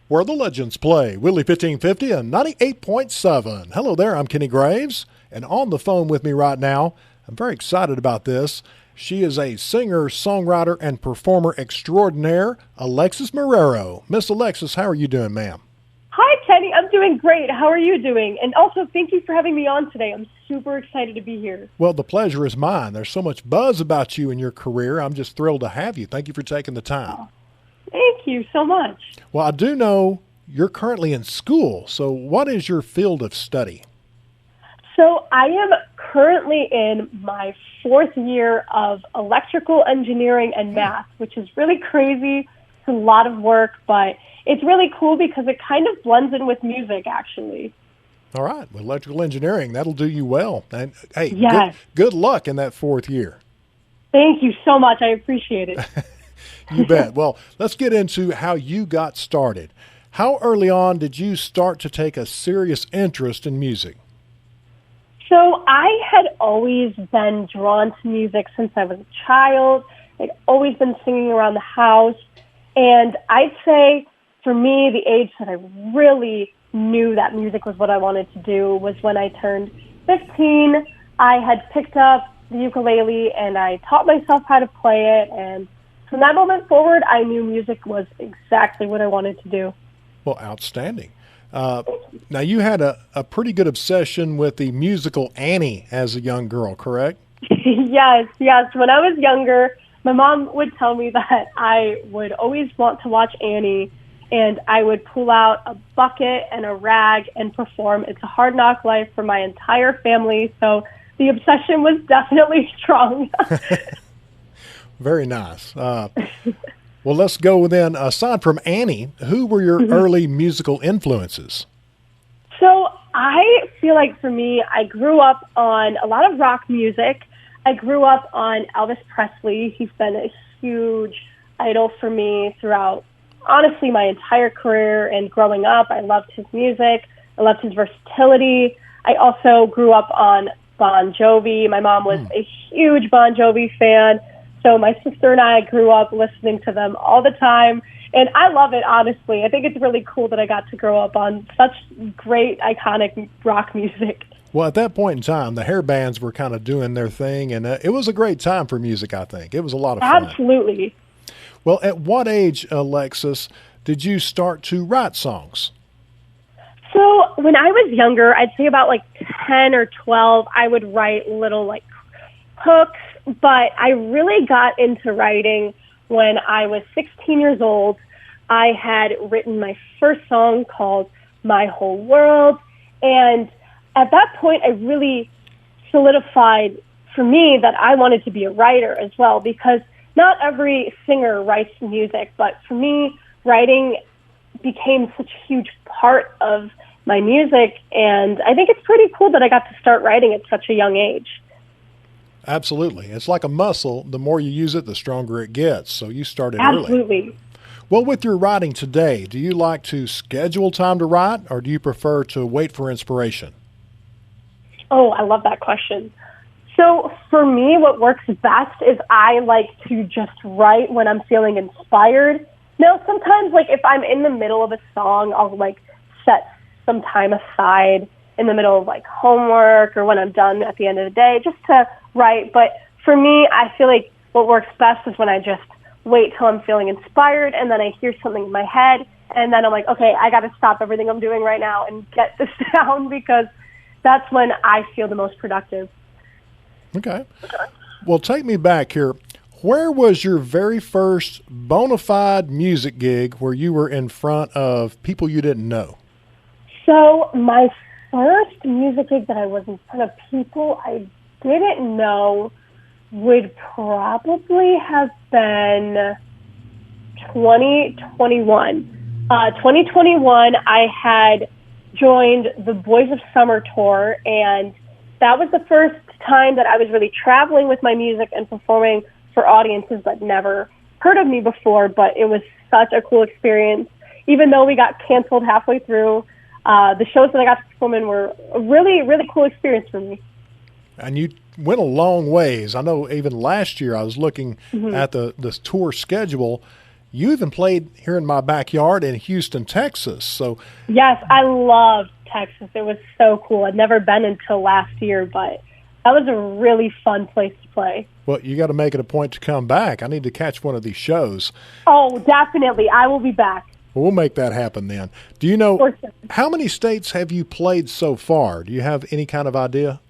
where the legends play. Willie 1550 and 98.7. Hello there, I'm Kenny Graves, and on the phone with me right now, I'm very excited about this. She is a singer, songwriter, and performer extraordinaire, Alexis Marrero. Miss Alexis, how are you doing, ma'am? Hi, Kenny. I'm doing great. How are you doing? And also, thank you for having me on today. I'm super excited to be here. Well, the pleasure is mine. There's so much buzz about you and your career. I'm just thrilled to have you. Thank you for taking the time. Oh, thank you so much. Well, I do know you're currently in school. So what is your field of study? So I am currently in my fourth year of electrical engineering and math, which is really crazy. It's a lot of work, but it's really cool because it kind of blends in with music, actually. All right. Well, electrical engineering, that'll do you well. And hey, yes. good luck in that fourth year. Thank you so much. I appreciate it. You bet. Well, let's get into how you got started. How early on did you start to take a serious interest in music? So I had always been drawn to music since I was a child. I'd always been singing around the house. And I'd say for me, the age that I really knew that music was what I wanted to do was when I turned 15. I had picked up the ukulele and I taught myself how to play it. And from that moment forward, I knew music was exactly what I wanted to do. Well, outstanding. Now, you had a pretty good obsession with the musical Annie as a young girl, correct? Yes. When I was younger, my mom would tell me that I would always want to watch Annie, and I would pull out a bucket and a rag and perform It's a Hard Knock Life for my entire family. So the obsession was definitely strong. Very nice. Well, let's go then. Aside from Annie, who were your early musical influences? So I feel like for me, I grew up on a lot of rock music. I grew up on Elvis Presley. He's been a huge idol for me throughout, honestly, my entire career and growing up. I loved his music. I loved his versatility. I also grew up on Bon Jovi. My mom was a huge Bon Jovi fan. So my sister and I grew up listening to them all the time. And I love it, honestly. I think it's really cool that I got to grow up on such great, iconic rock music. Well, at that point in time, the hair bands were kind of doing their thing, and it was a great time for music, I think. It was a lot of fun. Absolutely. Well, at what age, Alexis, did you start to write songs? So when I was younger, I'd say about like 10 or 12, I would write little like hooks, but I really got into writing when I was 16 years old. I had written my first song called My Whole World, and at that point, I really solidified for me that I wanted to be a writer as well, because not every singer writes music, but for me, writing became such a huge part of my music, and I think it's pretty cool that I got to start writing at such a young age. Absolutely. It's like a muscle. The more you use it, the stronger it gets. So you started Absolutely. early. Well, with your writing today, do you like to schedule time to write, or do you prefer to wait for inspiration? Oh, I love that question. So for me, what works best is I like to just write when I'm feeling inspired. Now, sometimes, like, if I'm in the middle of a song, I'll, like, set some time aside in the middle of, like, homework or when I'm done at the end of the day just to write. But for me, I feel like what works best is when I just wait till I'm feeling inspired and then I hear something in my head and then I'm like, okay, I got to stop everything I'm doing right now and get this down, because that's when I feel the most productive. Okay. Well, take me back here. Where was your very first bona fide music gig where you were in front of people you didn't know? So my first music gig that I was in front of people I didn't know would probably have been 2021. 2021, I had joined the Boys of Summer tour, and that was the first time that I was really traveling with my music and performing for audiences that never heard of me before, but it was such a cool experience. Even though we got canceled halfway through, the shows that I got to perform in were a really, really cool experience for me. And you went a long ways. I know even last year I was looking at the tour schedule. you even played here in my backyard in Houston, Texas. So Yes, I loved Texas. It was so cool. I'd never been until last year, but that was a really fun place to play. well, you got to make it a point to come back. I need to catch one of these shows. Oh, definitely. I will be back. Well, we'll make that happen then. Do you know For sure. how many states have you played so far? Do you have any kind of idea?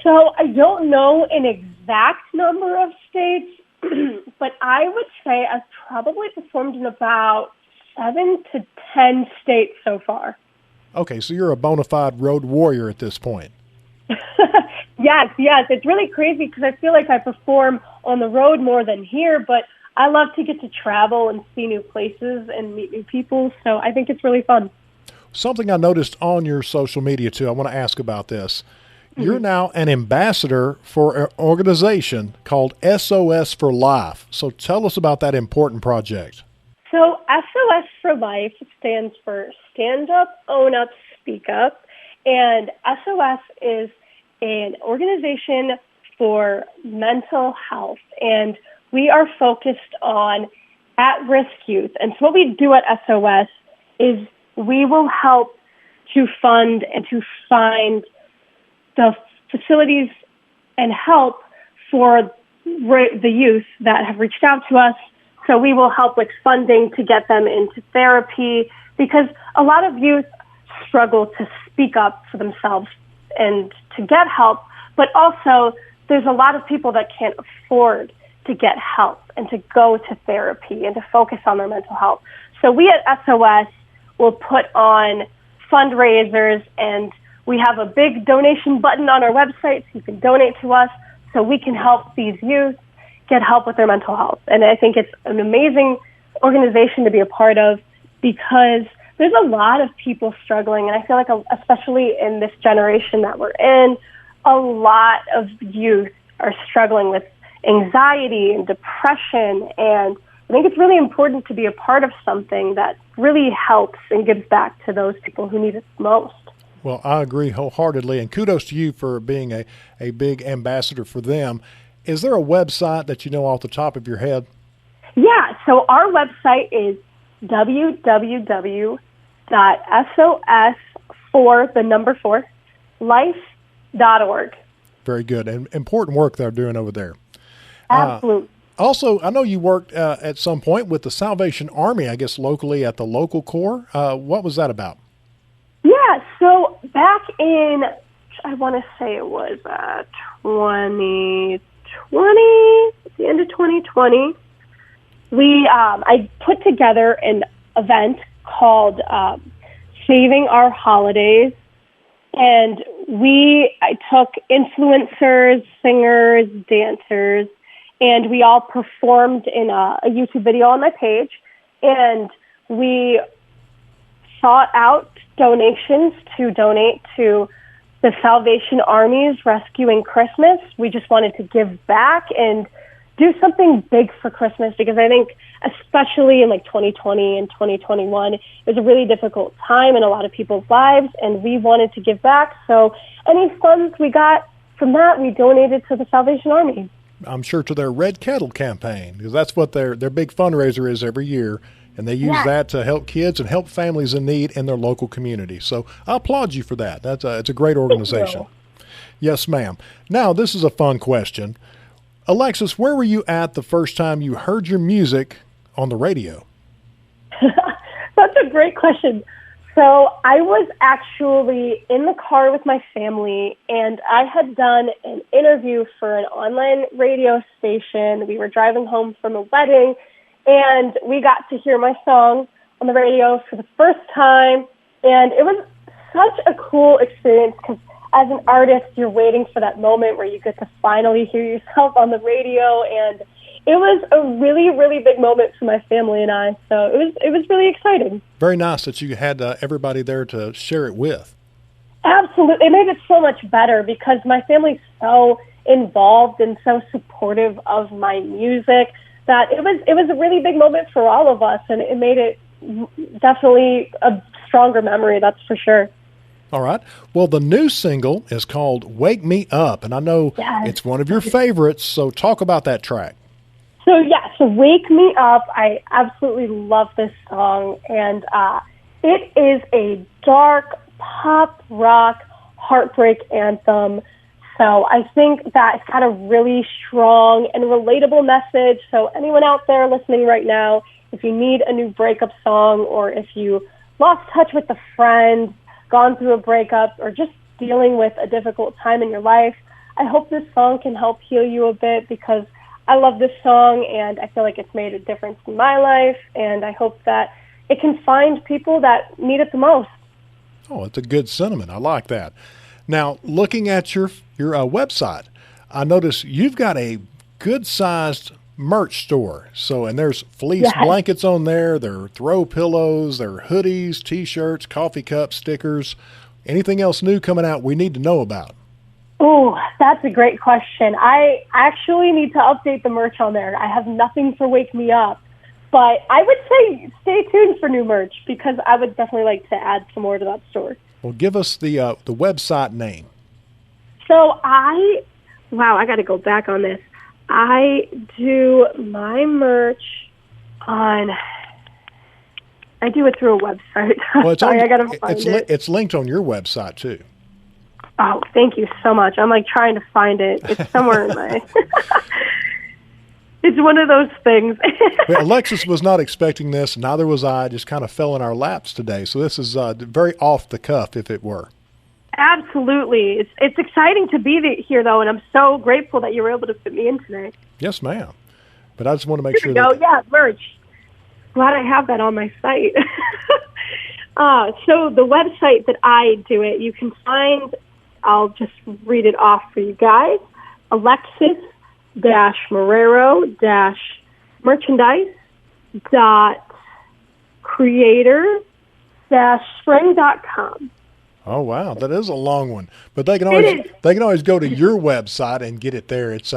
So I don't know an exact number of states, but I would say I've probably performed in about 7 to 10 states so far. Okay, so you're a bona fide road warrior at this point. Yes. It's really crazy because I feel like I perform on the road more than here, but I love to get to travel and see new places and meet new people, so I think it's really fun. Something I noticed on your social media, too, I want to ask about this. You're now an ambassador for an organization called SOS for Life. So tell us about that important project. So SOS for Life stands for Stand Up, Own Up, Speak Up, and SOS is an organization for mental health, and we are focused on at-risk youth. And so what we do at SOS is we will help to fund and to find the facilities and help for the youth that have reached out to us. So we will help with funding to get them into therapy, because a lot of youth struggle to speak up for themselves and to get help, but also there's a lot of people that can't afford to get help and to go to therapy and to focus on their mental health. So we at SOS will put on fundraisers, and we have a big donation button on our website so you can donate to us so we can help these youth get help with their mental health. And I think it's an amazing organization to be a part of because there's a lot of people struggling. And I feel like, especially in this generation that we're in, a lot of youth are struggling with anxiety and depression. And I think it's really important to be a part of something that really helps and gives back to those people who need it most. Well, I agree wholeheartedly, and kudos to you for being a big ambassador for them. Is there a website that you know off the top of your head? Yeah, so our website is www.sos4life.org. Very good, and important work they're doing over there. Absolutely. Also, I know you worked at some point with the Salvation Army, I guess locally at the local corps. What was that about? Yeah, so back in, I want to say it was 2020, at the end of 2020, I put together an event called Saving Our Holidays, and I took influencers, singers, dancers, and we all performed in a YouTube video on my page, and we sought out donations to donate to the Salvation Army's Rescuing Christmas. We just wanted to give back and do something big for Christmas because I think especially in like 2020 and 2021, it was a really difficult time in a lot of people's lives, and we wanted to give back. So any funds we got from that, we donated to the Salvation Army. I'm sure to their Red Kettle campaign, because that's what their big fundraiser is every year. And they use that to help kids and help families in need in their local community. So I applaud you for that. It's a great organization. Yes, ma'am. Now, this is a fun question. Alexis, where were you at the first time you heard your music on the radio? That's a great question. So I was actually in the car with my family, and I had done an interview for an online radio station. We were driving home from a wedding, and we got to hear my song on the radio for the first time. And it was such a cool experience because as an artist, you're waiting for that moment where you get to finally hear yourself on the radio. And it was a really, really big moment for my family and I. So it was really exciting. Very nice that you had everybody there to share it with. Absolutely. It made it so much better because my family's so involved and so supportive of my music that it was a really big moment for all of us, and it made it definitely a stronger memory, that's for sure. All right. Well, the new single is called Wake Me Up, and I know it's one of your favorites, so talk about that track. So Wake Me Up, I absolutely love this song, and it is a dark pop rock heartbreak anthem. So I think that it's got a really strong and relatable message. So anyone out there listening right now, if you need a new breakup song, or if you lost touch with a friend, gone through a breakup, or just dealing with a difficult time in your life, I hope this song can help heal you a bit, because I love this song, and I feel like it's made a difference in my life, and I hope that it can find people that need it the most. Oh, it's a good sentiment. I like that. Now, looking at your website, I notice you've got a good-sized merch store. So, and there's fleece blankets on there, there are throw pillows, there are hoodies, T-shirts, coffee cups, stickers. Anything else new coming out we need to know about? Oh, that's a great question. I actually need to update the merch on there. I have nothing for Wake Me Up, but I would say stay tuned for new merch, because I would definitely like to add some more to that store. Well, give us the website name. So I got to go back on this. I do my merch I do it through a website. Well, Sorry, I got to find it. It's linked on your website, too. Oh, thank you so much. I'm like trying to find it. It's somewhere in my... It's one of those things. Well, Alexis was not expecting this. Neither was I. It just kind of fell in our laps today. So this is very off the cuff, if it were. Absolutely. It's exciting to be here, though, and I'm so grateful that you were able to fit me in today. Yes, ma'am. But I just want to make sure that... Yeah, merch. Glad I have that on my site. So the website that I do it, you can find... I'll just read it off for you guys. Alexis-Marrero-creator-spring.com. Oh, wow. That is a long one. But they can always go to your website and get it there. It's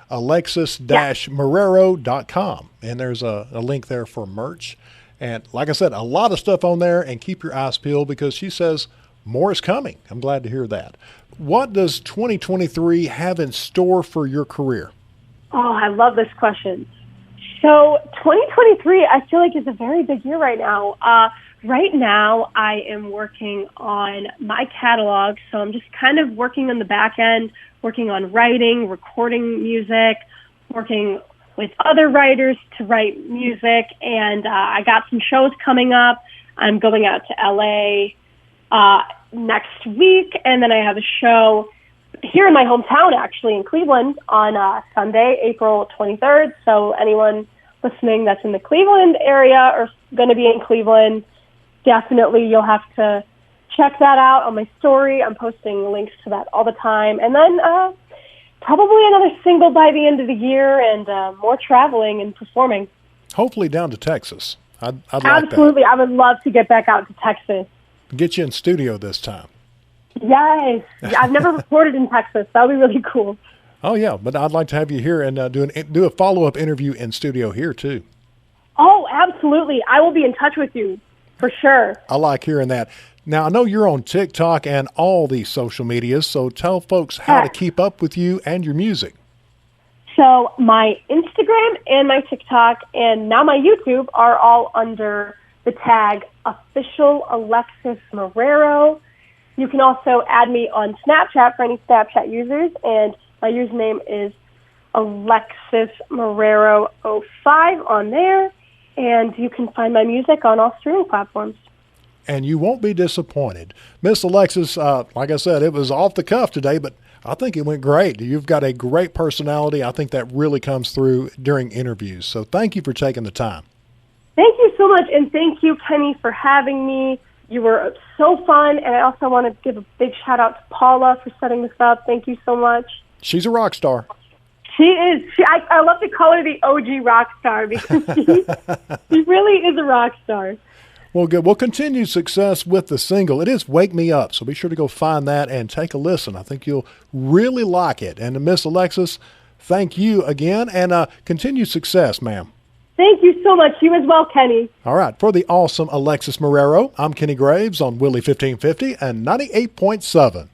Alexis-Marrero.com. And there's a link there for merch. And like I said, a lot of stuff on there, and keep your eyes peeled, because she says more is coming. I'm glad to hear that. What does 2023 have in store for your career? Oh, I love this question. So 2023, I feel like, is a very big year right now. Right now, I am working on my catalog, so I'm just kind of working on the back end, working on writing, recording music, working with other writers to write music, and I got some shows coming up. I'm going out to LA next week, and then I have a show here in my hometown, actually, in Cleveland, on Sunday, April 23rd. So anyone listening that's in the Cleveland area or going to be in Cleveland, definitely you'll have to check that out on my story. I'm posting links to that all the time. And then probably another single by the end of the year, and more traveling and performing. Hopefully down to Texas. I'd like that. Absolutely. I would love to get back out to Texas. Get you in studio this time. Yes. I've never recorded in Texas. That would be really cool. Oh, yeah. But I'd like to have you here and do a follow-up interview in studio here, too. Oh, absolutely. I will be in touch with you, for sure. I like hearing that. Now, I know you're on TikTok and all these social medias, so tell folks how to keep up with you and your music. So my Instagram and my TikTok and now my YouTube are all under the tag Official Alexis Marrero. You can also add me on Snapchat for any Snapchat users, and my username is Alexis Marrero05 on there, and you can find my music on all streaming platforms. And you won't be disappointed. Miss Alexis, like I said, it was off the cuff today, but I think it went great. You've got a great personality. I think that really comes through during interviews. So thank you for taking the time. Thank you so much, and thank you, Kenny, for having me. You were so fun, and I also want to give a big shout-out to Paula for setting this up. Thank you so much. She's a rock star. She is. I love to call her the OG rock star, because she really is a rock star. Well, good. Well, continued success with the single. It is Wake Me Up, so be sure to go find that and take a listen. I think you'll really like it. And to Miss Alexis, thank you again, and continued success, ma'am. Thank you so much. You as well, Kenny. All right. For the awesome Alexis Marrero, I'm Kenny Graves on Willie 1550 and 98.7.